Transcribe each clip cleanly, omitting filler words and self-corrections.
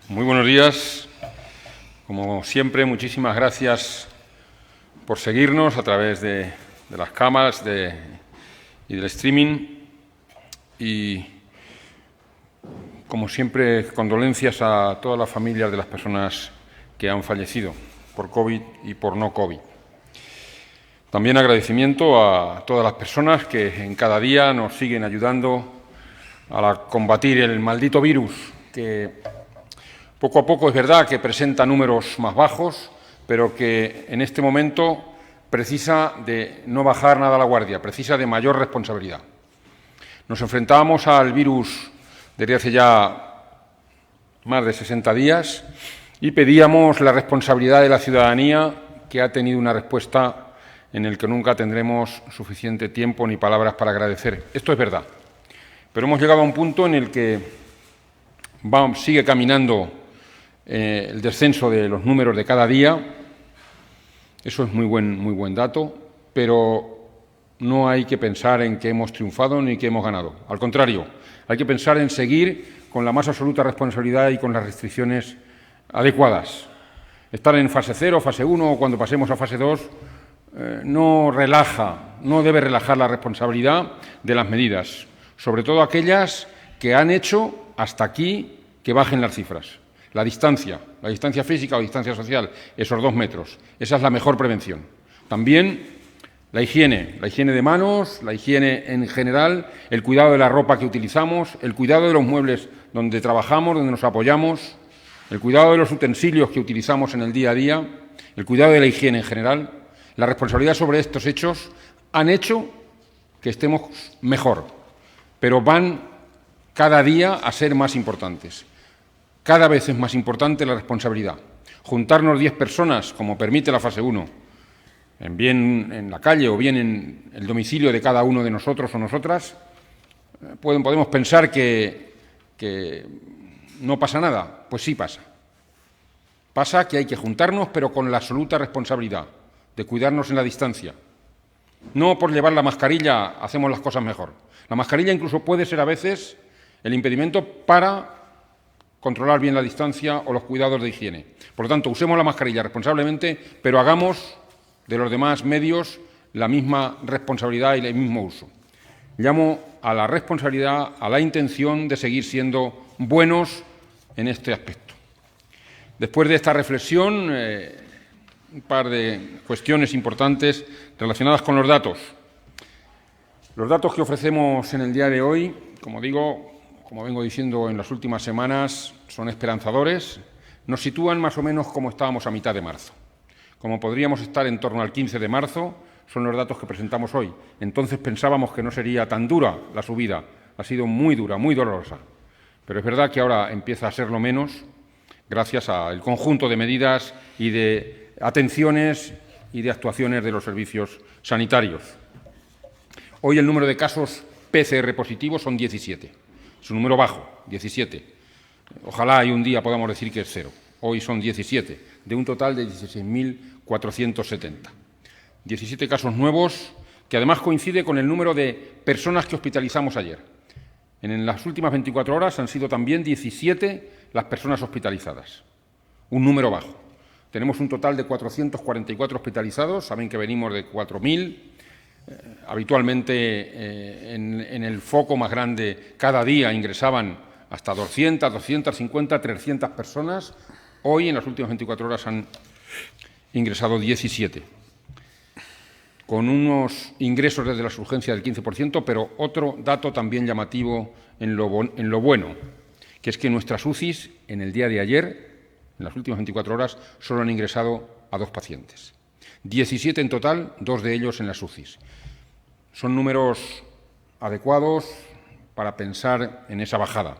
Muy buenos días. Como siempre, muchísimas gracias por seguirnos a través de las cámaras y del streaming. Y, como siempre, condolencias a todas las familias de las personas que han fallecido por COVID y por no COVID. También agradecimiento a todas las personas que en cada día nos siguen ayudando a combatir el maldito virus, que poco a poco es verdad que presenta números más bajos, pero que en este momento precisa de no bajar nada la guardia, precisa de mayor responsabilidad. Nos enfrentábamos al virus desde hace ya más de 60 días y pedíamos la responsabilidad de la ciudadanía, que ha tenido una respuesta en la que nunca tendremos suficiente tiempo ni palabras para agradecer. Esto es verdad. Pero hemos llegado a un punto en el que sigue caminando el descenso de los números de cada día. Eso es muy buen dato, pero no hay que pensar en que hemos triunfado ni que hemos ganado. Al contrario, hay que pensar en seguir con la más absoluta responsabilidad y con las restricciones adecuadas. Estar en fase 0, fase 1 o cuando pasemos a fase 2 no debe relajar la responsabilidad de las medidas, sobre todo aquellas que han hecho hasta aquí que bajen las cifras. La distancia física o distancia social, esos 2 metros, esa es la mejor prevención. También la higiene de manos, la higiene en general, el cuidado de la ropa que utilizamos, el cuidado de los muebles donde trabajamos, donde nos apoyamos, el cuidado de los utensilios que utilizamos en el día a día, el cuidado de la higiene en general. La responsabilidad sobre estos hechos han hecho que estemos mejor, pero van cada día a ser más importantes. Cada vez es más importante la responsabilidad. Juntarnos 10 personas, como permite la fase 1, bien en la calle o bien en el domicilio de cada uno de nosotros o nosotras, podemos pensar que no pasa nada. Pues sí pasa. Pasa que hay que juntarnos, pero con la absoluta responsabilidad de cuidarnos en la distancia. No por llevar la mascarilla hacemos las cosas mejor. La mascarilla incluso puede ser a veces el impedimento para controlar bien la distancia o los cuidados de higiene. Por lo tanto, usemos la mascarilla responsablemente, pero hagamos de los demás medios la misma responsabilidad y el mismo uso. Llamo a la responsabilidad, a la intención de seguir siendo buenos en este aspecto. Después de esta reflexión, un par de cuestiones importantes relacionadas con los datos. Los datos que ofrecemos en el día de hoy, como vengo diciendo en las últimas semanas, son esperanzadores. Nos sitúan más o menos como estábamos a mitad de marzo. Como podríamos estar en torno al 15 de marzo, son los datos que presentamos hoy. Entonces pensábamos que no sería tan dura la subida. Ha sido muy dura, muy dolorosa. Pero es verdad que ahora empieza a serlo menos, gracias al conjunto de medidas y de atenciones y de actuaciones de los servicios sanitarios. Hoy el número de casos PCR positivos son 17. Es un número bajo, 17. Ojalá un día podamos decir que es 0. Hoy son 17, de un total de 16.470. 17 casos nuevos, que además coincide con el número de personas que hospitalizamos ayer. En las últimas 24 horas han sido también 17 las personas hospitalizadas. Un número bajo. Tenemos un total de 444 hospitalizados, saben que venimos de 4.000. Habitualmente en el foco más grande cada día ingresaban hasta 200, 250, 300 personas. Hoy, en las últimas 24 horas, han ingresado 17, con unos ingresos desde las urgencias del 15%, pero otro dato también llamativo en lo bueno, que es que nuestras UCIs en el día de ayer, en las últimas 24 horas, solo han ingresado a 2 pacientes. 17 en total, 2 de ellos en las UCIs. Son números adecuados para pensar en esa bajada.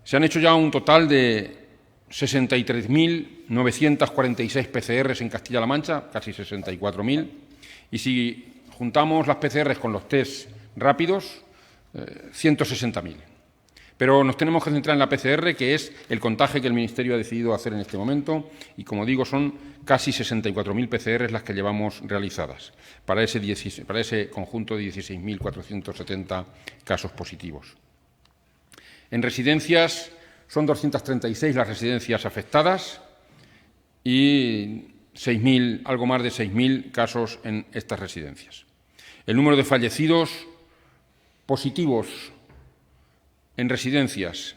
Se han hecho ya un total de 63.946 PCRs en Castilla-La Mancha, casi 64.000, y si juntamos las PCRs con los test rápidos, 160.000. Pero nos tenemos que centrar en la PCR, que es el contaje que el Ministerio ha decidido hacer en este momento, y como digo, son casi 64.000 PCRs las que llevamos realizadas para ese conjunto de 16.470 casos positivos. En residencias son 236 las residencias afectadas y 6.000, algo más de 6.000 casos en estas residencias. El número de fallecidos positivos en residencias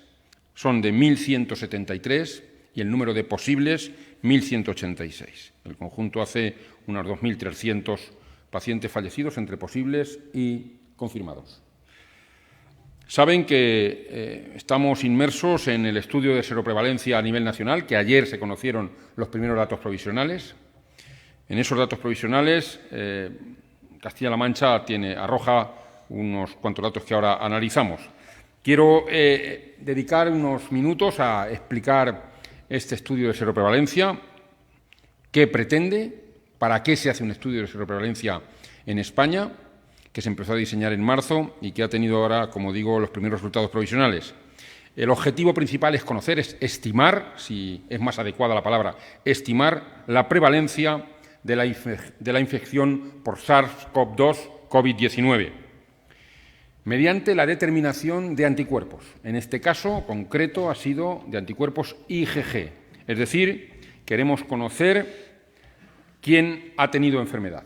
son de 1.173 y el número de posibles 1.186. El conjunto hace unos 2.300 pacientes fallecidos entre posibles y confirmados. Saben que estamos inmersos en el estudio de seroprevalencia a nivel nacional, que ayer se conocieron los primeros datos provisionales. En esos datos provisionales, Castilla-La Mancha arroja unos cuantos datos que ahora analizamos. Quiero dedicar unos minutos a explicar este estudio de seroprevalencia, qué pretende, para qué se hace un estudio de seroprevalencia en España, que se empezó a diseñar en marzo y que ha tenido ahora, como digo, los primeros resultados provisionales. El objetivo principal es conocer, es estimar, si es más adecuada la palabra, estimar la prevalencia de la infección por SARS-CoV-2, COVID-19, mediante la determinación de anticuerpos. En este caso concreto ha sido de anticuerpos IgG, es decir, queremos conocer quién ha tenido enfermedad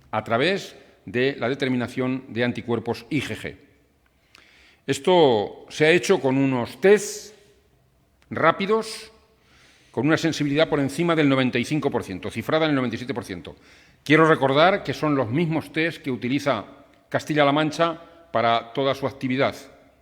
a través de la determinación de anticuerpos IgG. Esto se ha hecho con unos test rápidos, con una sensibilidad por encima del 95%, cifrada en el 97%. Quiero recordar que son los mismos test que utiliza Castilla-La Mancha para toda su actividad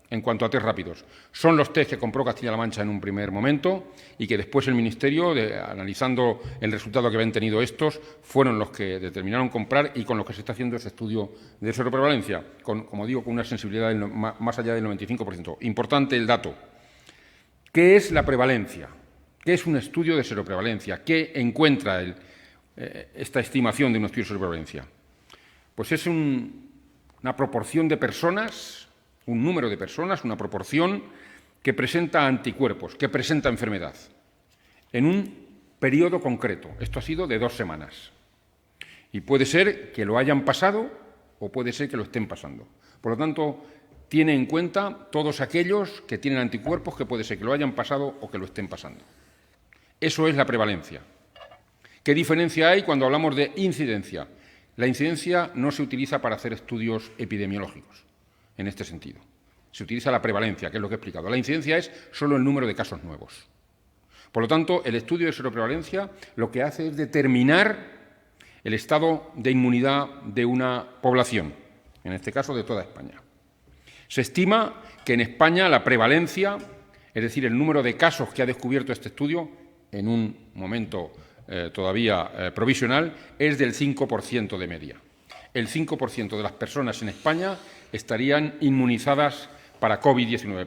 en cuanto a test rápidos. Son los test que compró Castilla-La Mancha en un primer momento y que después el Ministerio, analizando el resultado que habían tenido estos, fueron los que determinaron comprar y con los que se está haciendo ese estudio de seroprevalencia, como digo, con una sensibilidad más allá del 95%. Importante el dato. ¿Qué es la prevalencia? ¿Qué es un estudio de seroprevalencia? ¿Qué encuentra esta estimación de un estudio de seroprevalencia? Pues es una proporción de personas, un número de personas, una proporción que presenta anticuerpos, que presenta enfermedad, en un periodo concreto. Esto ha sido de 2 semanas. Y puede ser que lo hayan pasado o puede ser que lo estén pasando. Por lo tanto, tiene en cuenta todos aquellos que tienen anticuerpos que puede ser que lo hayan pasado o que lo estén pasando. Eso es la prevalencia. ¿Qué diferencia hay cuando hablamos de incidencia? La incidencia no se utiliza para hacer estudios epidemiológicos, en este sentido. Se utiliza la prevalencia, que es lo que he explicado. La incidencia es solo el número de casos nuevos. Por lo tanto, el estudio de seroprevalencia lo que hace es determinar el estado de inmunidad de una población, en este caso de toda España. Se estima que en España la prevalencia, es decir, el número de casos que ha descubierto este estudio, en un momento todavía provisional, es del 5% de media. El 5% de las personas en España estarían inmunizadas para COVID-19,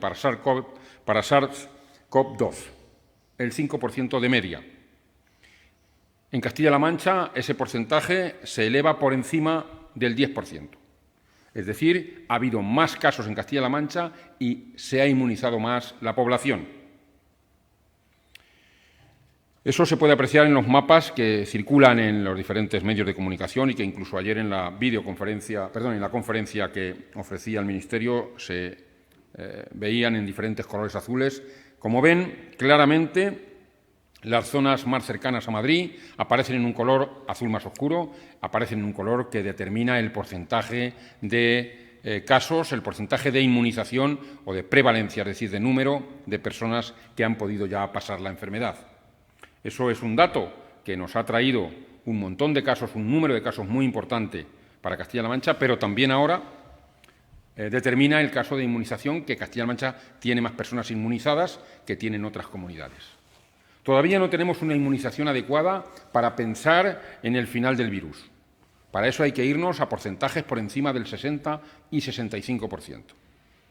para SARS-CoV-2, el 5% de media. En Castilla-La Mancha ese porcentaje se eleva por encima del 10%. Es decir, ha habido más casos en Castilla-La Mancha y se ha inmunizado más la población. Eso se puede apreciar en los mapas que circulan en los diferentes medios de comunicación y que incluso ayer en la conferencia que ofrecía el Ministerio se veían en diferentes colores azules. Como ven, claramente las zonas más cercanas a Madrid aparecen en un color azul más oscuro, aparecen en un color que determina el porcentaje de casos, el porcentaje de inmunización o de prevalencia, es decir, de número de personas que han podido ya pasar la enfermedad. Eso es un dato que nos ha traído un montón de casos, un número de casos muy importante para Castilla-La Mancha, pero también ahora determina el caso de inmunización, que Castilla-La Mancha tiene más personas inmunizadas que tienen otras comunidades. Todavía no tenemos una inmunización adecuada para pensar en el final del virus. Para eso hay que irnos a porcentajes por encima del 60 y 65%.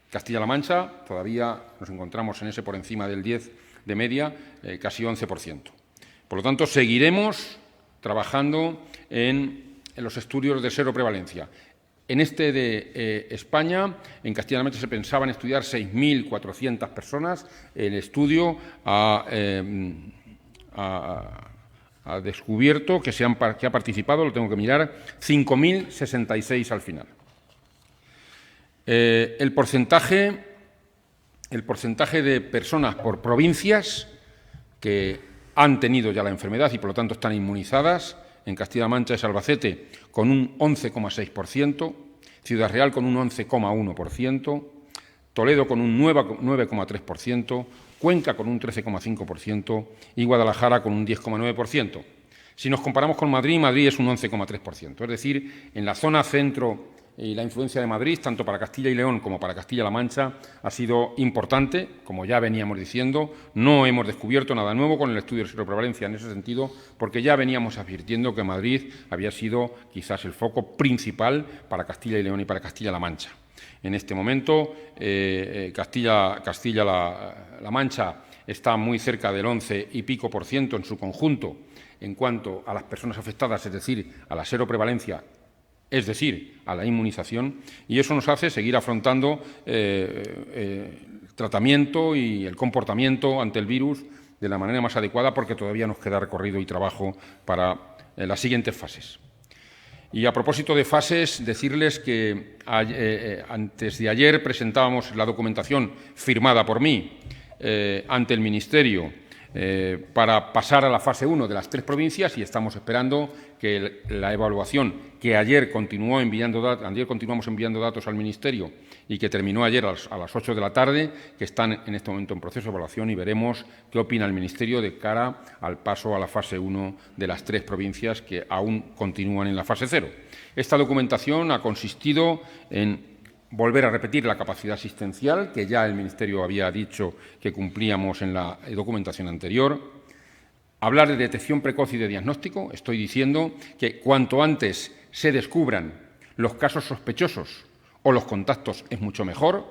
Castilla-La Mancha todavía nos encontramos en ese por encima del 10 de media, casi 11%. Por lo tanto, seguiremos trabajando en los estudios de seroprevalencia. En este de España, en Castilla-La Mancha se pensaba en estudiar 6.400 personas. El estudio ha descubierto que ha participado, lo tengo que mirar, 5.066 al final. El porcentaje el porcentaje de personas por provincias que han tenido ya la enfermedad y, por lo tanto, están inmunizadas. En Castilla-La Mancha es Albacete con un 11,6%, Ciudad Real con un 11,1%, Toledo con un 9,3%, Cuenca con un 13,5% y Guadalajara con un 10,9%. Si nos comparamos con Madrid, Madrid es un 11,3%. Es decir, en la zona centro y la influencia de Madrid, tanto para Castilla y León como para Castilla-La Mancha, ha sido importante, como ya veníamos diciendo. No hemos descubierto nada nuevo con el estudio de seroprevalencia en ese sentido, porque ya veníamos advirtiendo que Madrid había sido quizás el foco principal para Castilla y León y para Castilla-La Mancha. En este momento, Castilla-La Mancha está muy cerca del 11 y pico % en su conjunto en cuanto a las personas afectadas, es decir, a la seroprevalencia, es decir, a la inmunización, y eso nos hace seguir afrontando el tratamiento y el comportamiento ante el virus de la manera más adecuada, porque todavía nos queda recorrido y trabajo para las siguientes fases. Y a propósito de fases, decirles que antes de ayer presentábamos la documentación firmada por mí ante el Ministerio para pasar a la fase 1 de las 3 provincias, y estamos esperando que la evaluación que ayer continuamos enviando datos al Ministerio y que terminó ayer a las 8 de la tarde, que están en este momento en proceso de evaluación, y veremos qué opina el Ministerio de cara al paso a la fase 1 de las 3 provincias que aún continúan en la fase 0. Esta documentación ha consistido en volver a repetir la capacidad asistencial, que ya el Ministerio había dicho que cumplíamos en la documentación anterior. Hablar de detección precoz y de diagnóstico. Estoy diciendo que cuanto antes se descubran los casos sospechosos o los contactos es mucho mejor.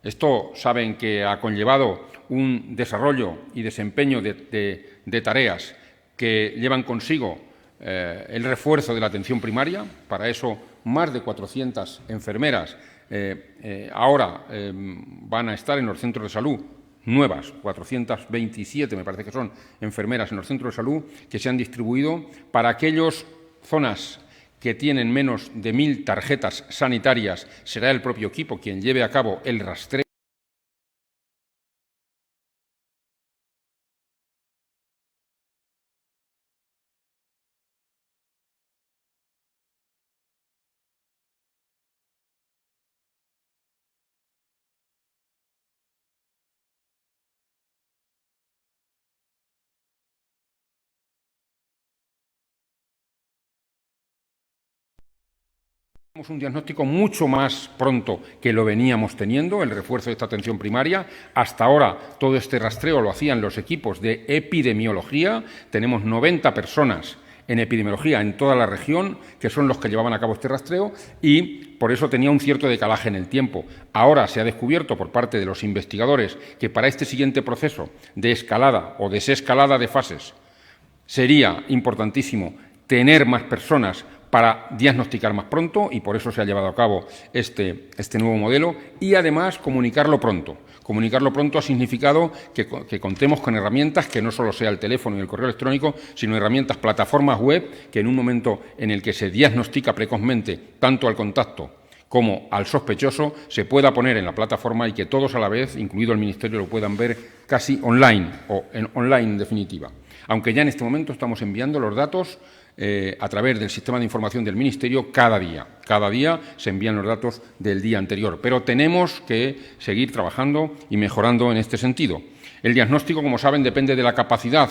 Esto saben que ha conllevado un desarrollo y desempeño de tareas que llevan consigo el refuerzo de la atención primaria. Para eso, más de 400 enfermeras ahora van a estar en los centros de salud, nuevas, 427 me parece que son enfermeras en los centros de salud, que se han distribuido para aquellas zonas que tienen menos de 1.000 tarjetas sanitarias. Será el propio equipo quien lleve a cabo el rastreo un diagnóstico mucho más pronto que lo veníamos teniendo, el refuerzo de esta atención primaria. Hasta ahora todo este rastreo lo hacían los equipos de epidemiología. Tenemos 90 personas en epidemiología en toda la región, que son los que llevaban a cabo este rastreo, y por eso tenía un cierto decalaje en el tiempo. Ahora se ha descubierto por parte de los investigadores que para este siguiente proceso de escalada o desescalada de fases sería importantísimo tener más personas para diagnosticar más pronto, y por eso se ha llevado a cabo este nuevo modelo, y además comunicarlo pronto. Comunicarlo pronto ha significado que contemos con herramientas que no solo sea el teléfono y el correo electrónico, sino herramientas, plataformas web, que en un momento en el que se diagnostica precozmente tanto al contacto como al sospechoso, se pueda poner en la plataforma y que todos a la vez, incluido el Ministerio, lo puedan ver casi online o online en definitiva. Aunque ya en este momento estamos enviando los datos a través del sistema de información del Ministerio cada día. Cada día se envían los datos del día anterior, pero tenemos que seguir trabajando y mejorando en este sentido. El diagnóstico, como saben, depende de la capacidad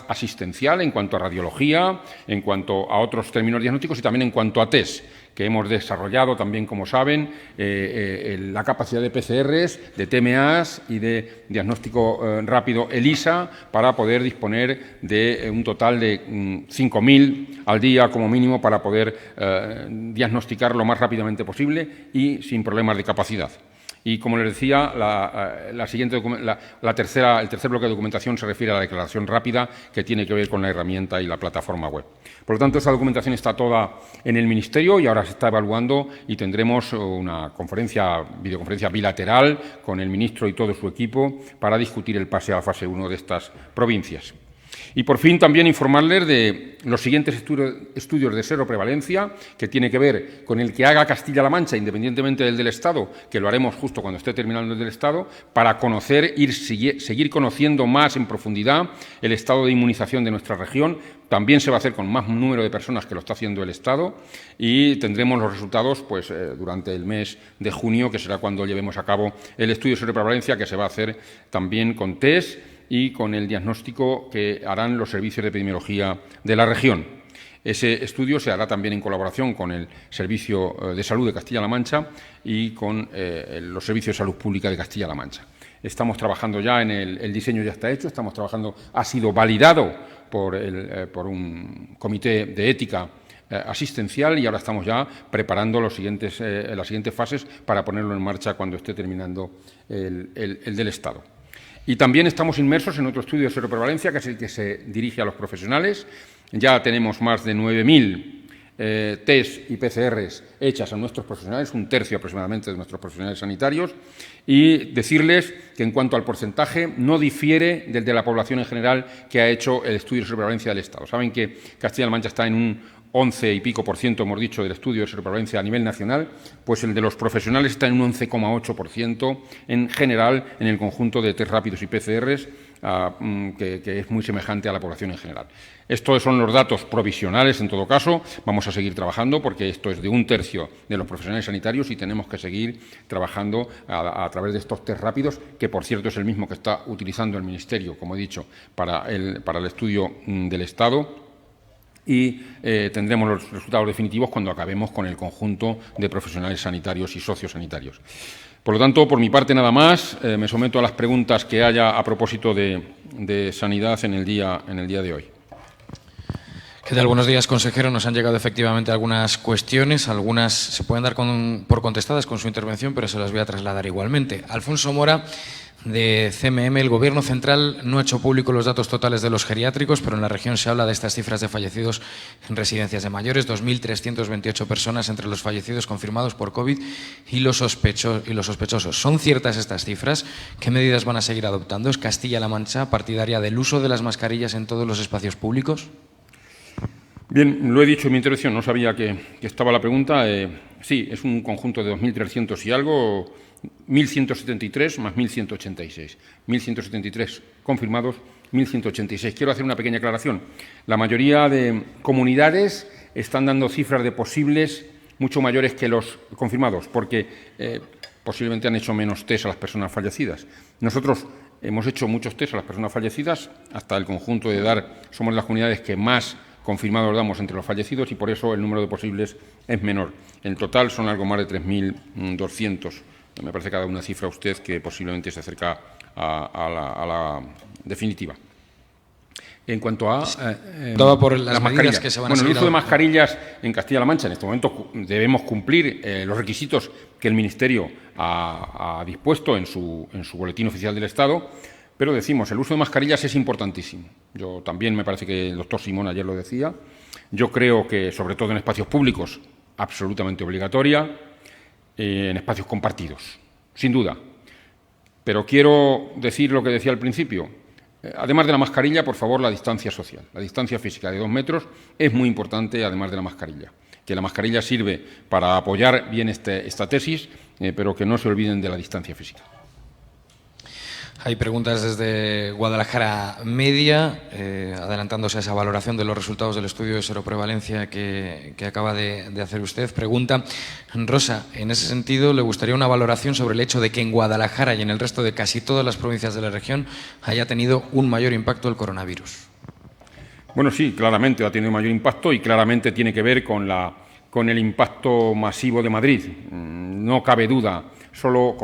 asistencial en cuanto a radiología, en cuanto a otros términos diagnósticos y también en cuanto a test, que hemos desarrollado también, como saben, la capacidad de PCRs, de TMAs y de diagnóstico rápido ELISA para poder disponer de un total de 5.000 al día como mínimo para poder diagnosticar lo más rápidamente posible y sin problemas de capacidad. Y, como les decía, el tercer bloque de documentación se refiere a la declaración rápida, que tiene que ver con la herramienta y la plataforma web. Por lo tanto, esta documentación está toda en el Ministerio y ahora se está evaluando, y tendremos una videoconferencia bilateral con el ministro y todo su equipo para discutir el pase a la fase 1 de estas provincias. Y por fin también informarles de los siguientes estudios de seroprevalencia, que tiene que ver con el que haga Castilla-La Mancha, independientemente del Estado, que lo haremos justo cuando esté terminando el del Estado, para conocer, seguir conociendo más en profundidad el estado de inmunización de nuestra región. También se va a hacer con más número de personas que lo está haciendo el Estado y tendremos los resultados pues, durante el mes de junio, que será cuando llevemos a cabo el estudio de seroprevalencia, que se va a hacer también con test y con el diagnóstico que harán los servicios de epidemiología de la región. Ese estudio se hará también en colaboración con el Servicio de Salud de Castilla-La Mancha y con los Servicios de Salud Pública de Castilla-La Mancha. Estamos trabajando ya en el diseño, ya está hecho, estamos trabajando, ha sido validado por un comité de ética asistencial y ahora estamos ya preparando las siguientes fases para ponerlo en marcha cuando esté terminando el del Estado. Y también estamos inmersos en otro estudio de seroprevalencia, que es el que se dirige a los profesionales. Ya tenemos más de 9.000 test y PCRs hechas a nuestros profesionales, un tercio aproximadamente de nuestros profesionales sanitarios, y decirles que en cuanto al porcentaje no difiere del de la población en general que ha hecho el estudio de seroprevalencia del Estado. Saben que Castilla-La Mancha está en un 11 y pico %, hemos dicho, del estudio de seroprevalencia a nivel nacional, pues el de los profesionales está en un 11,8% en general en el conjunto de test rápidos y PCRs, que es muy semejante a la población en general. Estos son los datos provisionales, en todo caso. Vamos a seguir trabajando porque esto es de un tercio de los profesionales sanitarios y tenemos que seguir trabajando a través de estos test rápidos, que por cierto es el mismo que está utilizando el Ministerio, como he dicho, para el estudio del Estado. Y tendremos los resultados definitivos cuando acabemos con el conjunto de profesionales sanitarios y sociosanitarios. Por lo tanto, por mi parte nada más, me someto a las preguntas que haya a propósito de sanidad en el día de hoy. ¿Qué tal? Buenos días, consejero. Nos han llegado efectivamente algunas cuestiones, algunas se pueden dar por contestadas con su intervención, pero se las voy a trasladar igualmente. Alfonso Mora, de CMM, el Gobierno central no ha hecho público los datos totales de los geriátricos, pero en la región se habla de estas cifras de fallecidos en residencias de mayores, 2.328 personas entre los fallecidos confirmados por COVID y los sospechosos. ¿Son ciertas estas cifras? ¿Qué medidas van a seguir adoptando? ¿Es Castilla-La Mancha partidaria del uso de las mascarillas en todos los espacios públicos? Bien, lo he dicho en mi intervención, no sabía que estaba la pregunta. Sí, es un conjunto de 2.300 y algo, 1.173 más 1.186. 1.173 confirmados, 1.186. Quiero hacer una pequeña aclaración. La mayoría de comunidades están dando cifras de posibles mucho mayores que los confirmados, porque posiblemente han hecho menos test a las personas fallecidas. Nosotros hemos hecho muchos test a las personas fallecidas, hasta el conjunto de somos de las comunidades que más confirmados damos entre los fallecidos y por eso el número de posibles es menor. En total son algo más de 3.200. Me parece que ha dado una cifra a usted que posiblemente se acerca a la definitiva. En cuanto a por las mascarillas que se van a seguir. El uso de mascarillas en Castilla-La Mancha, en este momento debemos cumplir los requisitos que el Ministerio ha dispuesto en su boletín oficial del Estado. Pero decimos, el uso de mascarillas es importantísimo. Yo también me parece que el doctor Simón ayer lo decía. Yo creo que, sobre todo en espacios públicos, absolutamente obligatoria, en espacios compartidos, sin duda. Pero quiero decir lo que decía al principio. Además de la mascarilla, por favor, la distancia social. La distancia física de 2 metros es muy importante, además de la mascarilla. Que la mascarilla sirve para apoyar bien esta tesis, pero que no se olviden de la distancia física. Hay preguntas desde Guadalajara Media, adelantándose a esa valoración de los resultados del estudio de seroprevalencia que acaba de hacer usted. Pregunta Rosa, en ese sentido, ¿le gustaría una valoración sobre el hecho de que en Guadalajara y en el resto de casi todas las provincias de la región haya tenido un mayor impacto el coronavirus? Bueno, sí, claramente ha tenido mayor impacto y claramente tiene que ver con el impacto masivo de Madrid. No cabe duda, solo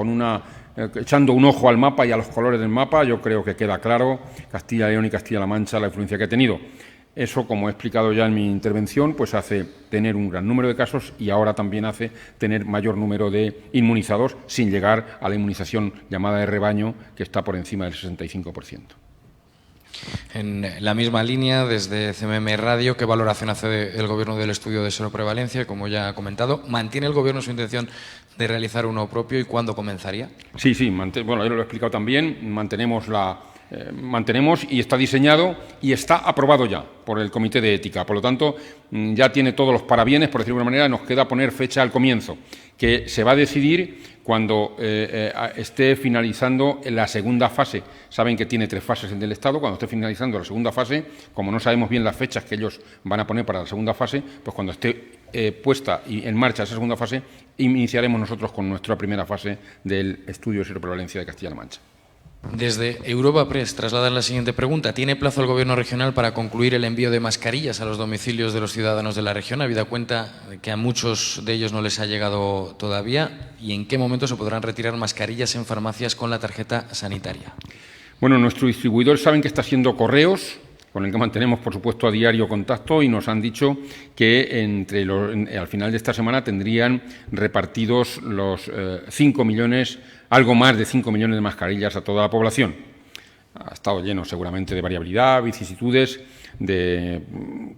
echando un ojo al mapa y a los colores del mapa, yo creo que queda claro Castilla y León y Castilla-La Mancha la influencia que ha tenido. Eso, como he explicado ya en mi intervención, pues hace tener un gran número de casos y ahora también hace tener mayor número de inmunizados sin llegar a la inmunización llamada de rebaño, que está por encima del 65%. En la misma línea, desde CMM Radio, ¿qué valoración hace el Gobierno del estudio de seroprevalencia? Como ya ha comentado, ¿mantiene el Gobierno su intención de realizar uno propio y cuándo comenzaría? Sí, bueno, yo lo he explicado también. Mantenemos mantenemos y está diseñado y está aprobado ya por el Comité de Ética. Por lo tanto, ya tiene todos los parabienes, por decirlo de alguna manera. Nos queda poner fecha al comienzo, que se va a decidir cuando esté finalizando la segunda fase. Saben que tiene 3 fases en el Estado. Cuando esté finalizando la segunda fase, como no sabemos bien las fechas que ellos van a poner para la segunda fase, pues cuando esté puesta y en marcha esa segunda fase, iniciaremos nosotros con nuestra primera fase del estudio de seroprevalencia de Castilla-La Mancha. Desde Europa Press trasladan la siguiente pregunta. ¿Tiene plazo el Gobierno regional para concluir el envío de mascarillas a los domicilios de los ciudadanos de la región, habida cuenta que a muchos de ellos no les ha llegado todavía? ¿Y en qué momento se podrán retirar mascarillas en farmacias con la tarjeta sanitaria? Bueno, nuestro distribuidor saben que está haciendo correos, con el que mantenemos, por supuesto, a diario contacto, y nos han dicho que al final de esta semana tendrían repartidos los 5 millones, algo más de 5 millones de mascarillas a toda la población. Ha estado lleno seguramente de variabilidad, vicisitudes, de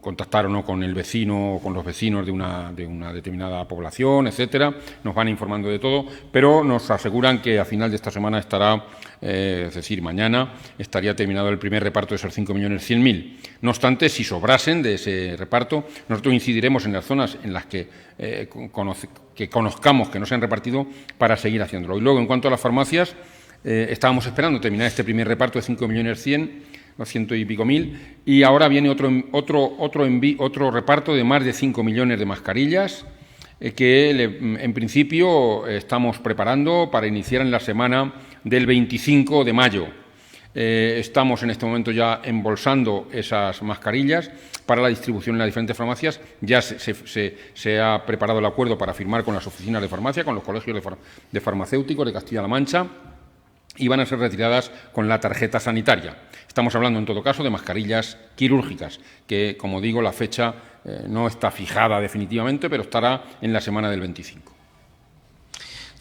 contactar o no con el vecino o con los vecinos de una determinada población, etcétera. Nos van informando de todo, pero nos aseguran que a final de esta semana estará, es decir, mañana, estaría terminado el primer reparto de esos 5.100.000. No obstante, si sobrasen de ese reparto, nosotros incidiremos en las zonas en las que conozcamos que no se han repartido para seguir haciéndolo. Y luego, en cuanto a las farmacias, estábamos esperando terminar este primer reparto de 5.100.000, los 100 y pico mil, y ahora viene otro reparto de más de 5 millones de mascarillas que en principio estamos preparando para iniciar en la semana del 25 de mayo. Estamos en este momento ya embolsando esas mascarillas para la distribución en las diferentes farmacias. Ya se ha preparado el acuerdo para firmar con las oficinas de farmacia, con los colegios de farmacéuticos de Castilla-La Mancha, y van a ser retiradas con la tarjeta sanitaria. Estamos hablando, en todo caso, de mascarillas quirúrgicas, que, como digo, la fecha no está fijada definitivamente, pero estará en la semana del 25.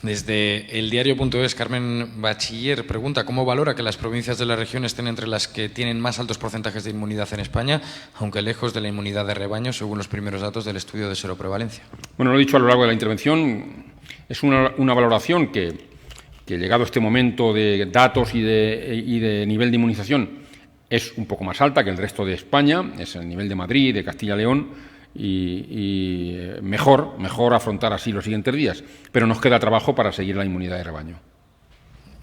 Desde el diario.es, Carmen Bachiller pregunta cómo valora que las provincias de la región estén entre las que tienen más altos porcentajes de inmunidad en España, aunque lejos de la inmunidad de rebaño, según los primeros datos del estudio de seroprevalencia. Bueno, lo he dicho a lo largo de la intervención, es una valoración que llegado este momento de datos y de nivel de inmunización, es un poco más alta que el resto de España, es el nivel de Madrid, de Castilla y León, y mejor afrontar así los siguientes días, pero nos queda trabajo para seguir la inmunidad de rebaño.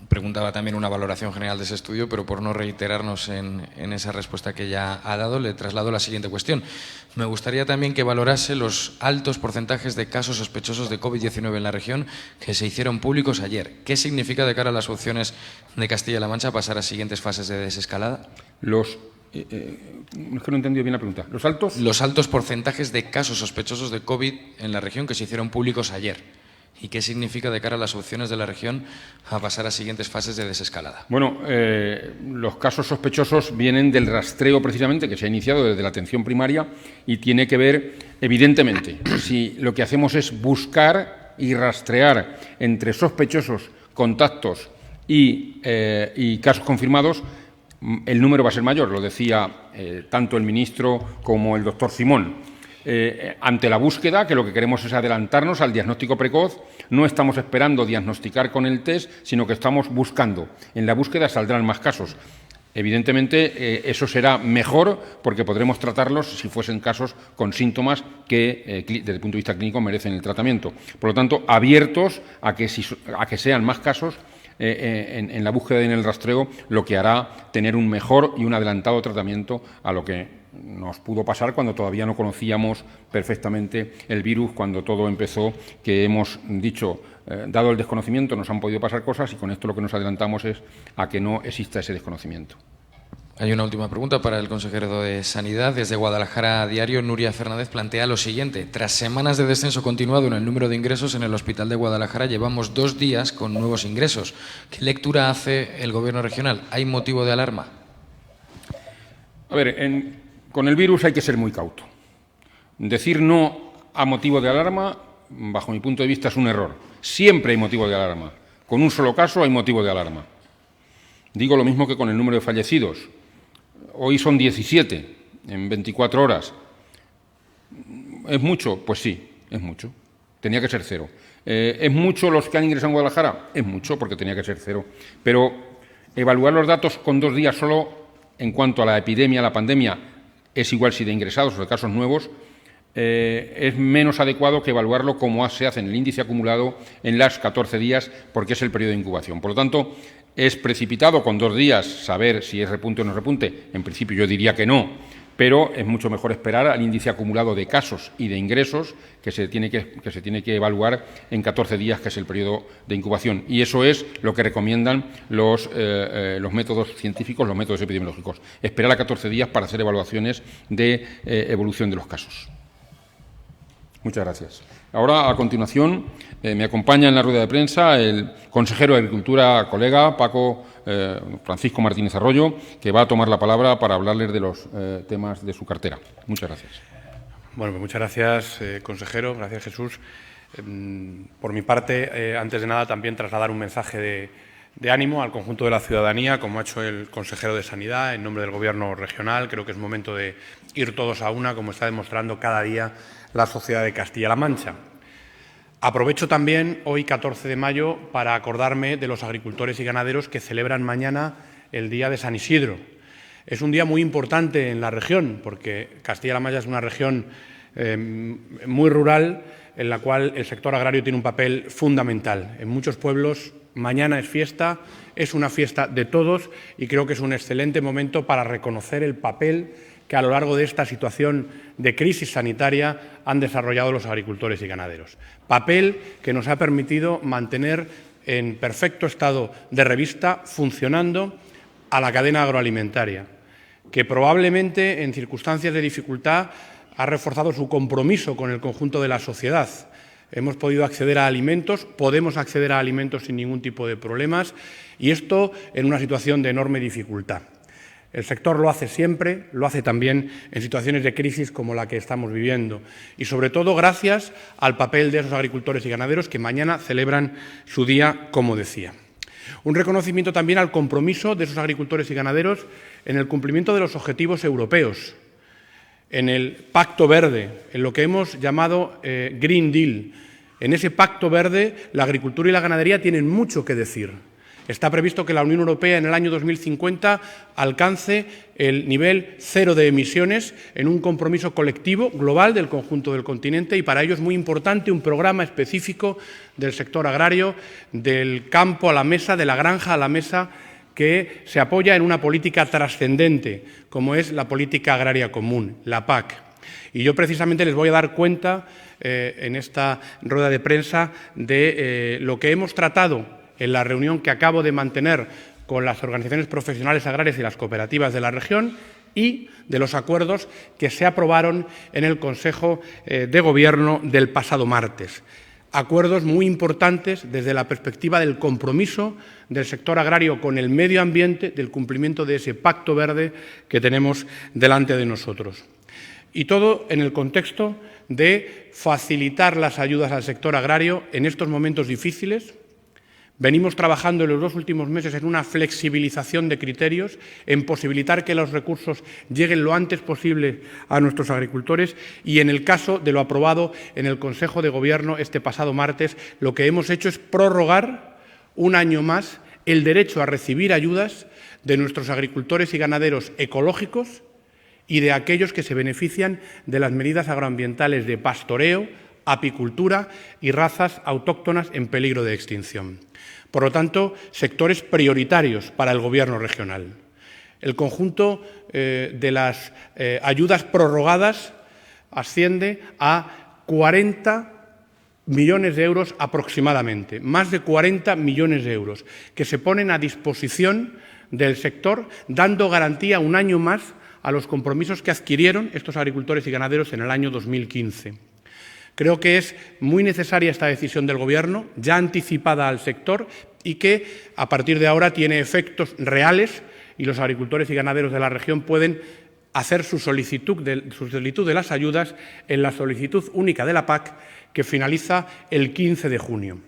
Preguntaba también una valoración general de ese estudio, pero por no reiterarnos en esa respuesta que ya ha dado, le traslado la siguiente cuestión. Me gustaría también que valorase los altos porcentajes de casos sospechosos de COVID-19 en la región que se hicieron públicos ayer. ¿Qué significa de cara a las opciones de Castilla-La Mancha pasar a siguientes fases de desescalada? Es que no he entendido bien la pregunta. Los altos porcentajes de casos sospechosos de COVID en la región que se hicieron públicos ayer. ¿Y qué significa de cara a las opciones de la región a pasar a siguientes fases de desescalada? Bueno, los casos sospechosos vienen del rastreo precisamente que se ha iniciado desde la atención primaria y tiene que ver, evidentemente, si lo que hacemos es buscar y rastrear entre sospechosos, contactos y casos confirmados, el número va a ser mayor, lo decía tanto el ministro como el doctor Simón. Ante la búsqueda, que lo que queremos es adelantarnos al diagnóstico precoz, no estamos esperando diagnosticar con el test, sino que estamos buscando. En la búsqueda saldrán más casos. Evidentemente, eso será mejor porque podremos tratarlos si fuesen casos con síntomas que, desde el punto de vista clínico, merecen el tratamiento. Por lo tanto, abiertos a que sean más casos en la búsqueda y en el rastreo, lo que hará tener un mejor y un adelantado tratamiento a lo que nos pudo pasar cuando todavía no conocíamos perfectamente el virus, cuando todo empezó, que hemos dicho, dado el desconocimiento, nos han podido pasar cosas y con esto lo que nos adelantamos es a que no exista ese desconocimiento. Hay una última pregunta para el consejero de Sanidad. Desde Guadalajara Diario, Nuria Fernández plantea lo siguiente. Tras semanas de descenso continuado en el número de ingresos en el Hospital de Guadalajara, llevamos 2 días con nuevos ingresos. ¿Qué lectura hace el Gobierno regional? ¿Hay motivo de alarma? A ver, con el virus hay que ser muy cauto. Decir no a motivo de alarma, bajo mi punto de vista, es un error. Siempre hay motivo de alarma. Con un solo caso hay motivo de alarma. Digo lo mismo que con el número de fallecidos. Hoy son 17 en 24 horas. ¿Es mucho? Pues sí, es mucho. Tenía que ser 0. ¿Es mucho los que han ingresado en Guadalajara? Es mucho, porque tenía que ser 0. Pero Evaluar los datos con 2 días solo en cuanto a la epidemia, la pandemia, es igual si de ingresados o de casos nuevos, es menos adecuado que evaluarlo como se hace en el índice acumulado en las 14 días, porque es el periodo de incubación. Por lo tanto, es precipitado con 2 días saber si es repunte o no repunte. En principio yo diría que no, pero es mucho mejor esperar al índice acumulado de casos y de ingresos que se tiene que evaluar en 14 días, que es el periodo de incubación. Y eso es lo que recomiendan los métodos científicos, los métodos epidemiológicos. Esperar a 14 días para hacer evaluaciones de evolución de los casos. Muchas gracias. Ahora, a continuación, me acompaña en la rueda de prensa el consejero de Agricultura, colega Francisco Martínez Arroyo, que va a tomar la palabra para hablarles de los temas de su cartera. Muchas gracias. Bueno, pues muchas gracias, consejero. Gracias, Jesús. Por mi parte, antes de nada, también trasladar un mensaje de ánimo al conjunto de la ciudadanía, como ha hecho el consejero de Sanidad, en nombre del Gobierno regional. Creo que es momento de ir todos a una, como está demostrando cada día la sociedad de Castilla-La Mancha. Aprovecho también hoy, 14 de mayo, para acordarme de los agricultores y ganaderos que celebran mañana el Día de San Isidro. Es un día muy importante en la región, porque Castilla-La Mancha es una región muy rural, en la cual el sector agrario tiene un papel fundamental. En muchos pueblos mañana es fiesta, es una fiesta de todos y creo que es un excelente momento para reconocer el papel que a lo largo de esta situación de crisis sanitaria han desarrollado los agricultores y ganaderos. Papel que nos ha permitido mantener en perfecto estado de revista, funcionando, a la cadena agroalimentaria, que probablemente en circunstancias de dificultad ha reforzado su compromiso con el conjunto de la sociedad. Hemos podido acceder a alimentos, podemos acceder a alimentos sin ningún tipo de problemas, y esto en una situación de enorme dificultad. El sector lo hace siempre, lo hace también en situaciones de crisis como la que estamos viviendo, y sobre todo gracias al papel de esos agricultores y ganaderos que mañana celebran su día, como decía. Un reconocimiento también al compromiso de esos agricultores y ganaderos en el cumplimiento de los objetivos europeos, en el Pacto Verde, en lo que hemos llamado Green Deal. En ese Pacto Verde, la agricultura y la ganadería tienen mucho que decir. Está previsto que la Unión Europea en el año 2050 alcance el nivel cero de emisiones en un compromiso colectivo global del conjunto del continente, y para ello es muy importante un programa específico del sector agrario, del campo a la mesa, de la granja a la mesa, que se apoya en una política trascendente, como es la política agraria común, la PAC. Y yo precisamente les voy a dar cuenta en esta rueda de prensa de lo que hemos tratado en la reunión que acabo de mantener con las organizaciones profesionales agrarias y las cooperativas de la región, y de los acuerdos que se aprobaron en el Consejo de Gobierno del pasado martes. Acuerdos muy importantes desde la perspectiva del compromiso del sector agrario con el medio ambiente, del cumplimiento de ese Pacto Verde que tenemos delante de nosotros. Y todo en el contexto de facilitar las ayudas al sector agrario en estos momentos difíciles. Venimos trabajando en los 2 últimos meses en una flexibilización de criterios, en posibilitar que los recursos lleguen lo antes posible a nuestros agricultores, y en el caso de lo aprobado en el Consejo de Gobierno este pasado martes, lo que hemos hecho es prorrogar un año más el derecho a recibir ayudas de nuestros agricultores y ganaderos ecológicos y de aquellos que se benefician de las medidas agroambientales de pastoreo, apicultura y razas autóctonas en peligro de extinción. Por lo tanto, sectores prioritarios para el Gobierno regional. El conjunto de las ayudas prorrogadas asciende a 40 millones de euros aproximadamente, más de 40 millones de euros, que se ponen a disposición del sector, dando garantía un año más a los compromisos que adquirieron estos agricultores y ganaderos en el año 2015. Creo que es muy necesaria esta decisión del Gobierno, ya anticipada al sector, y que a partir de ahora tiene efectos reales, y los agricultores y ganaderos de la región pueden hacer su solicitud de las ayudas en la solicitud única de la PAC, que finaliza el 15 de junio.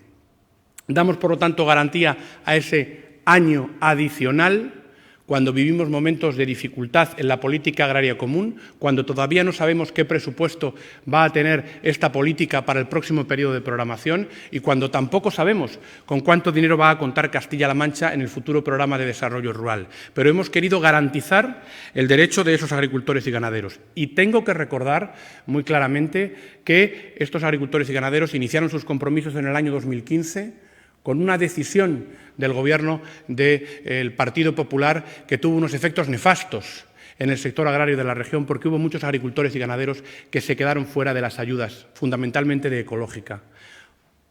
Damos, por lo tanto, garantía a ese año adicional cuando vivimos momentos de dificultad en la política agraria común, cuando todavía no sabemos qué presupuesto va a tener esta política para el próximo periodo de programación y cuando tampoco sabemos con cuánto dinero va a contar Castilla-La Mancha en el futuro programa de desarrollo rural. Pero hemos querido garantizar el derecho de esos agricultores y ganaderos. Y tengo que recordar muy claramente que estos agricultores y ganaderos iniciaron sus compromisos en el año 2015 con una decisión del Gobierno del Partido Popular que tuvo unos efectos nefastos en el sector agrario de la región, porque hubo muchos agricultores y ganaderos que se quedaron fuera de las ayudas, fundamentalmente de ecológica.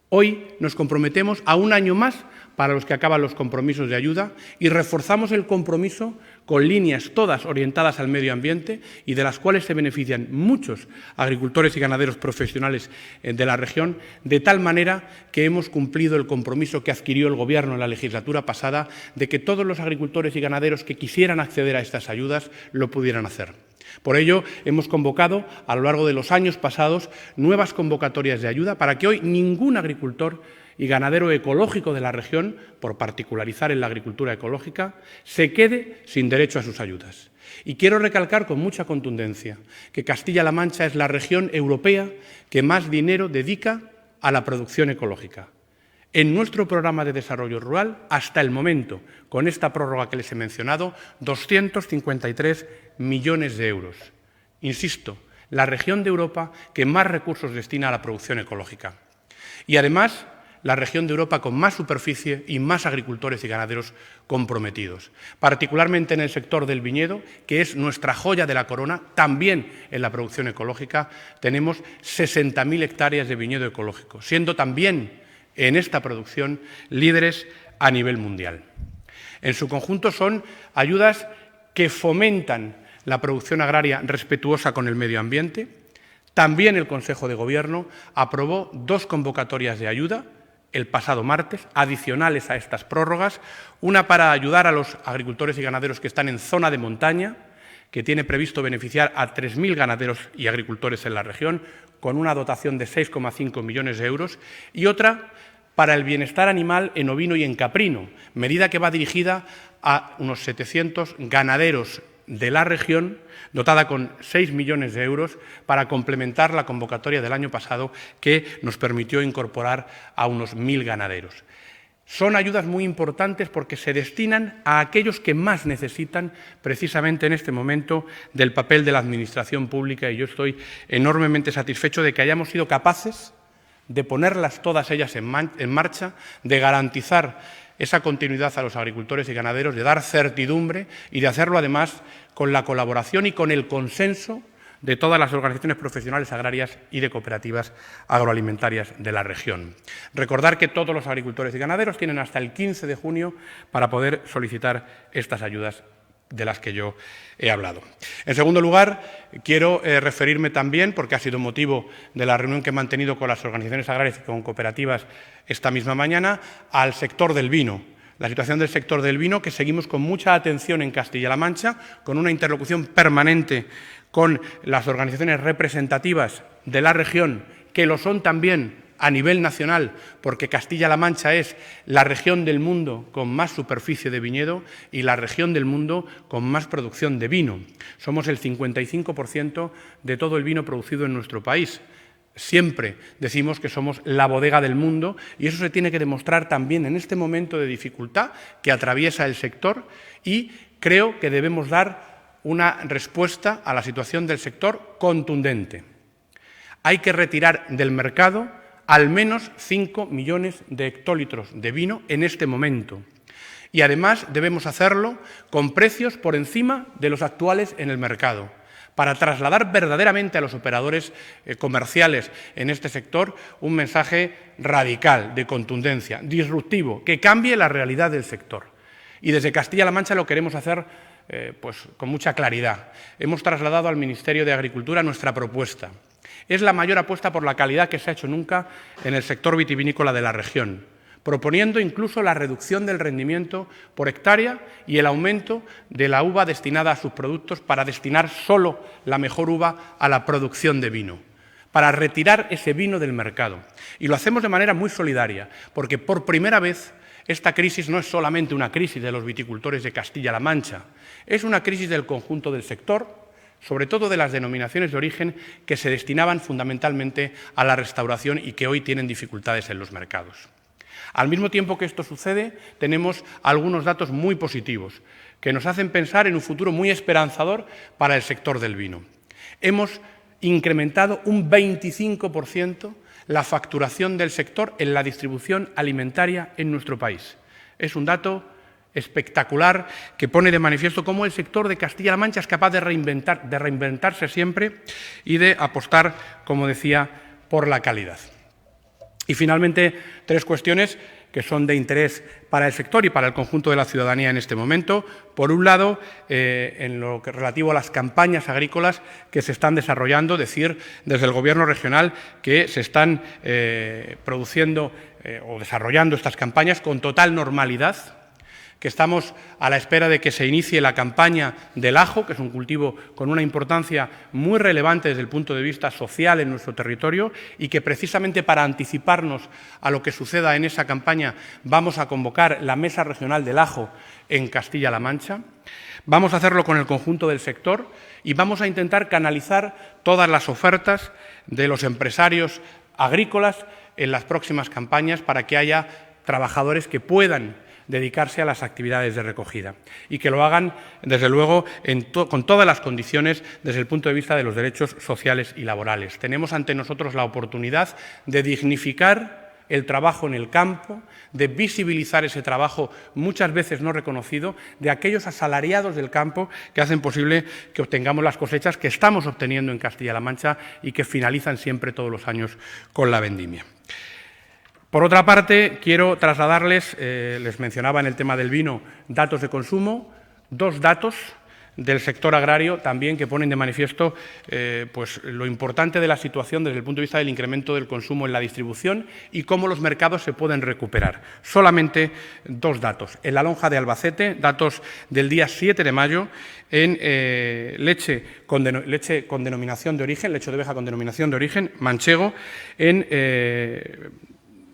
Hoy nos comprometemos a un año más para los que acaban los compromisos de ayuda y reforzamos el compromiso con líneas todas orientadas al medio ambiente y de las cuales se benefician muchos agricultores y ganaderos profesionales de la región, de tal manera que hemos cumplido el compromiso que adquirió el Gobierno en la legislatura pasada de que todos los agricultores y ganaderos que quisieran acceder a estas ayudas lo pudieran hacer. Por ello, hemos convocado a lo largo de los años pasados nuevas convocatorias de ayuda para que hoy ningún agricultor y ganadero ecológico de la región, por particularizar en la agricultura ecológica, se quede sin derecho a sus ayudas. Y quiero recalcar con mucha contundencia que Castilla-La Mancha es la región europea que más dinero dedica a la producción ecológica. En nuestro programa de desarrollo rural, hasta el momento, con esta prórroga que les he mencionado, 253 millones de euros. Insisto, la región de Europa que más recursos destina a la producción ecológica. Y además, la región de Europa con más superficie y más agricultores y ganaderos comprometidos, particularmente en el sector del viñedo, que es nuestra joya de la corona. También en la producción ecológica tenemos 60.000 hectáreas de viñedo ecológico, siendo también en esta producción líderes a nivel mundial. En su conjunto son ayudas que fomentan la producción agraria respetuosa con el medio ambiente. También el Consejo de Gobierno aprobó 2 convocatorias de ayuda el pasado martes, adicionales a estas prórrogas, una para ayudar a los agricultores y ganaderos que están en zona de montaña, que tiene previsto beneficiar a 3.000 ganaderos y agricultores en la región, con una dotación de 6,5 millones de euros, y otra para el bienestar animal en ovino y en caprino, medida que va dirigida a unos 700 ganaderos de la región, dotada con 6 millones de euros para complementar la convocatoria del año pasado que nos permitió incorporar a unos 1.000 ganaderos. Son ayudas muy importantes porque se destinan a aquellos que más necesitan precisamente en este momento del papel de la Administración pública y yo estoy enormemente satisfecho de que hayamos sido capaces de ponerlas todas ellas en marcha, de garantizar esa continuidad a los agricultores y ganaderos, de dar certidumbre y de hacerlo además con la colaboración y con el consenso de todas las organizaciones profesionales agrarias y de cooperativas agroalimentarias de la región. Recordar que todos los agricultores y ganaderos tienen hasta el 15 de junio para poder solicitar estas ayudas de las que yo he hablado. En segundo lugar, quiero referirme también, porque ha sido motivo de la reunión que he mantenido con las organizaciones agrarias y con cooperativas esta misma mañana, al sector del vino. La situación del sector del vino, que seguimos con mucha atención en Castilla-La Mancha, con una interlocución permanente con las organizaciones representativas de la región, que lo son también a nivel nacional, porque Castilla-La Mancha es la región del mundo con más superficie de viñedo y la región del mundo con más producción de vino. Somos el 55% de todo el vino producido en nuestro país. Siempre decimos que somos la bodega del mundo y eso se tiene que demostrar también en este momento de dificultad que atraviesa el sector y creo que debemos dar una respuesta a la situación del sector contundente. Hay que retirar del mercado al menos 5 millones de hectolitros de vino en este momento. Y además debemos hacerlo con precios por encima de los actuales en el mercado, para trasladar verdaderamente a los operadores comerciales en este sector un mensaje radical, de contundencia, disruptivo, que cambie la realidad del sector. Y desde Castilla-La Mancha lo queremos hacer pues, con mucha claridad. Hemos trasladado al Ministerio de Agricultura nuestra propuesta. Es la mayor apuesta por la calidad que se ha hecho nunca en el sector vitivinícola de la región, proponiendo incluso la reducción del rendimiento por hectárea y el aumento de la uva destinada a sus productos para destinar solo la mejor uva a la producción de vino, para retirar ese vino del mercado. Y lo hacemos de manera muy solidaria, porque por primera vez Esta crisis no es solamente una crisis de los viticultores de Castilla-La Mancha, es una crisis del conjunto del sector, sobre todo de las denominaciones de origen que se destinaban fundamentalmente a la restauración y que hoy tienen dificultades en los mercados. Al mismo tiempo que esto sucede, tenemos algunos datos muy positivos que nos hacen pensar en un futuro muy esperanzador para el sector del vino. Hemos incrementado un 25% la facturación del sector en la distribución alimentaria en nuestro país. Es un dato espectacular que pone de manifiesto cómo el sector de Castilla-La Mancha es capaz de reinventarse siempre y de apostar, como decía, por la calidad. Y finalmente, tres cuestiones que son de interés para el sector y para el conjunto de la ciudadanía en este momento. Por un lado, en lo relativo a las campañas agrícolas que se están desarrollando, decir desde el Gobierno regional que se están produciendo o desarrollando estas campañas con total normalidad, que estamos a la espera de que se inicie la campaña del ajo, que es un cultivo con una importancia muy relevante desde el punto de vista social en nuestro territorio y que precisamente para anticiparnos a lo que suceda en esa campaña vamos a convocar la Mesa Regional del Ajo en Castilla-La Mancha. Vamos a hacerlo con el conjunto del sector y vamos a intentar canalizar todas las ofertas de los empresarios agrícolas en las próximas campañas para que haya trabajadores que puedan dedicarse a las actividades de recogida y que lo hagan, desde luego, con todas las condiciones desde el punto de vista de los derechos sociales y laborales. Tenemos ante nosotros la oportunidad de dignificar el trabajo en el campo, de visibilizar ese trabajo muchas veces no reconocido de aquellos asalariados del campo que hacen posible que obtengamos las cosechas que estamos obteniendo en Castilla-La Mancha y que finalizan siempre todos los años con la vendimia. Por otra parte, quiero trasladarles, les mencionaba en el tema del vino, datos de consumo, dos datos del sector agrario también que ponen de manifiesto pues, lo importante de la situación desde el punto de vista del incremento del consumo en la distribución y cómo los mercados se pueden recuperar. Solamente dos datos. En la lonja de Albacete, datos del día 7 de mayo, en leche con denominación de origen, leche de oveja con denominación de origen, manchego, en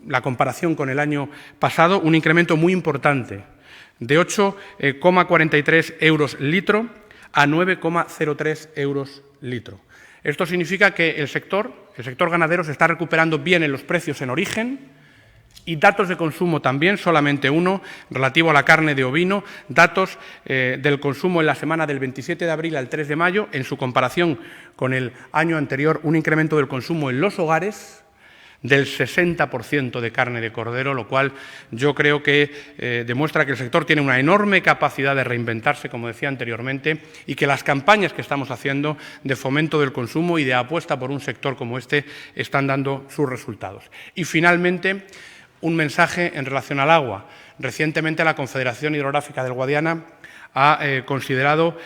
la comparación con el año pasado, un incremento muy importante, de 8,43 euros litro a 9,03 euros litro. Esto significa que el sector ganadero se está recuperando bien en los precios en origen y datos de consumo también, solamente uno, relativo a la carne de ovino, datos del consumo en la semana del 27 de abril al 3 de mayo, en su comparación con el año anterior, un incremento del consumo en los hogares del 60% de carne de cordero, lo cual yo creo que demuestra que el sector tiene una enorme capacidad de reinventarse, como decía anteriormente, y que las campañas que estamos haciendo de fomento del consumo y de apuesta por un sector como este están dando sus resultados. Y finalmente, un mensaje en relación al agua. Recientemente la Confederación Hidrográfica del Guadiana ha considerado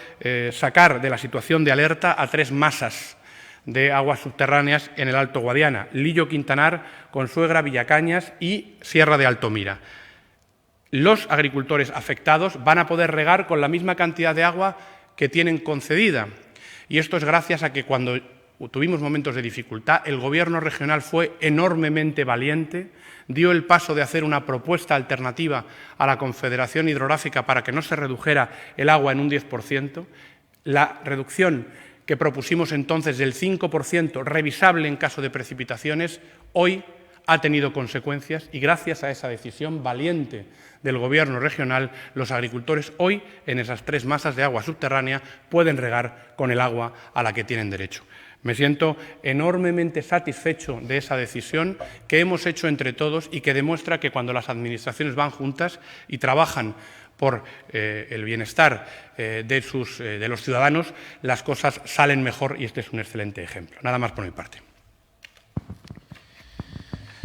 sacar de la situación de alerta a 3 masas de aguas subterráneas en el Alto Guadiana: Lillo Quintanar, Consuegra, Villacañas y Sierra de Altomira. Los agricultores afectados van a poder regar con la misma cantidad de agua que tienen concedida. Y esto es gracias a que cuando tuvimos momentos de dificultad, el Gobierno regional fue enormemente valiente, dio el paso de hacer una propuesta alternativa a la Confederación Hidrográfica para que no se redujera el agua en un 10%. La reducción que propusimos entonces del 5%, revisable en caso de precipitaciones, hoy ha tenido consecuencias y gracias a esa decisión valiente del Gobierno regional, los agricultores hoy en esas 3 masas de agua subterránea pueden regar con el agua a la que tienen derecho. Me siento enormemente satisfecho de esa decisión que hemos hecho entre todos y que demuestra que cuando las administraciones van juntas y trabajan por el bienestar de los ciudadanos, las cosas salen mejor y este es un excelente ejemplo. Nada más por mi parte.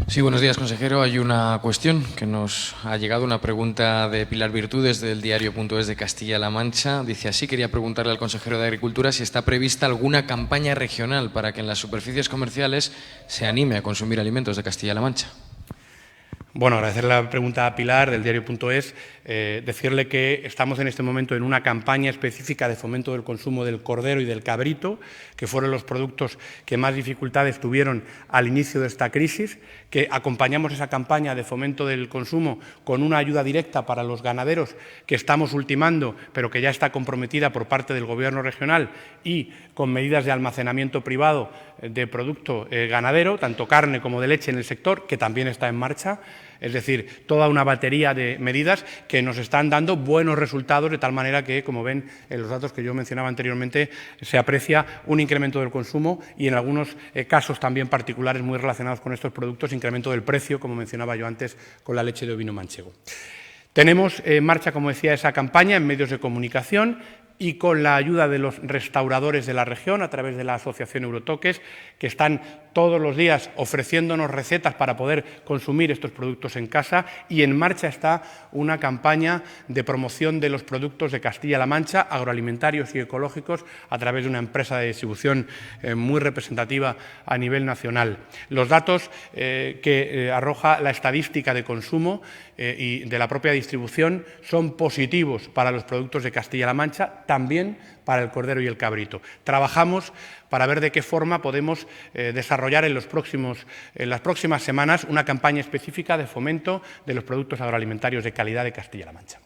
Sí, buenos días, consejero. Hay una cuestión que nos ha llegado, una pregunta de Pilar Virtudes del diario.es de Castilla-La Mancha. Dice así: quería preguntarle al consejero de Agricultura si está prevista alguna campaña regional para que en las superficies comerciales se anime a consumir alimentos de Castilla-La Mancha. Bueno, agradecer la pregunta a Pilar del diario.es, decirle que estamos en este momento en una campaña específica de fomento del consumo del cordero y del cabrito, que fueron los productos que más dificultades tuvieron al inicio de esta crisis, que acompañamos esa campaña de fomento del consumo con una ayuda directa para los ganaderos que estamos ultimando, pero que ya está comprometida por parte del Gobierno regional, y con medidas de almacenamiento privado de producto ganadero, tanto carne como de leche en el sector, que también está en marcha. Es decir, toda una batería de medidas que nos están dando buenos resultados, de tal manera que, como ven en los datos que yo mencionaba anteriormente, se aprecia un incremento del consumo y, en algunos casos también particulares muy relacionados con estos productos, incremento del precio, como mencionaba yo antes, con la leche de ovino manchego. Tenemos en marcha, como decía, esa campaña en medios de comunicación y con la ayuda de los restauradores de la región, a través de la Asociación Eurotoques, que están todos los días ofreciéndonos recetas para poder consumir estos productos en casa, y en marcha está una campaña de promoción de los productos de Castilla-La Mancha, agroalimentarios y ecológicos, a través de una empresa de distribución muy representativa a nivel nacional. Los datos que arroja la estadística de consumo y de la propia distribución son positivos para los productos de Castilla-La Mancha, también para el cordero y el cabrito. Trabajamos para ver de qué forma podemos desarrollar en las próximas semanas una campaña específica de fomento de los productos agroalimentarios de calidad de Castilla-La Mancha.